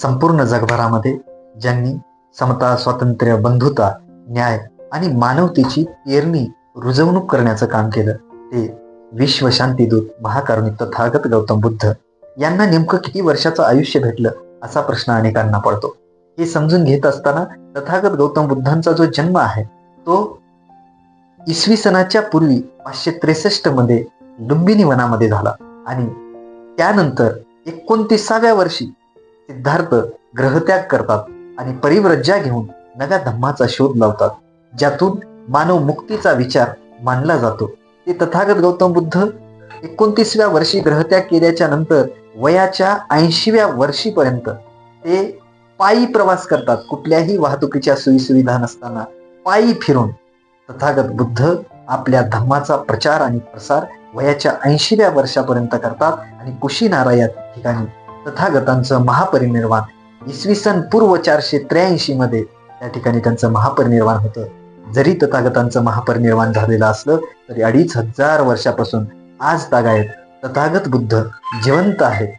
संपूर्ण जगभरामध्ये ज्यांनी समता, स्वातंत्र्य, बंधुता, न्याय आणि मानवतेची पेरणी रुजवणूक करण्याचं काम केलं ते विश्व शांतीदूत महाकारुणिक तथागत गौतम बुद्ध यांना नेमकं किती वर्षाचं आयुष्य भेटलं असा प्रश्न अनेकांना पडतो. हे समजून घेत असताना तथागत गौतम बुद्धांचा जो जन्म आहे तो इसवी सनाच्या पूर्वी 563 मध्ये लुंबिनी वनामध्ये झाला आणि त्यानंतर 29व्या वर्षी सिद्धार्थ ग्रहत्याग करतात आणि परिव्रज्या घेऊन नव्या धम्माचा शोध लावतात, ज्यातून मानव मुक्तीचा विचार मानला जातो. ते तथागत गौतम बुद्ध 29व्या वर्षी ग्रहत्याग केल्याच्या नंतर वयाच्या 80व्या वर्षीपर्यंत ते पायी प्रवास करतात. कुठल्याही वाहतुकीच्या सोयीसुविधा नसताना पायी फिरून तथागत बुद्ध आपल्या धम्माचा प्रचार आणि प्रसार वयाच्या 80व्या वर्षापर्यंत करतात आणि कुशीनारा या ठिकाणी तथागतांचं महापरिनिर्वाण इसवी सन पूर्व 483 मध्ये त्या ठिकाणी त्यांचं महापरिनिर्वाण होतं. जरी तथागतांचं महापरिनिर्वाण झालेलं असलं तरी 2500 वर्षापासून आज तागायत तथागत बुद्ध जिवंत आहेत.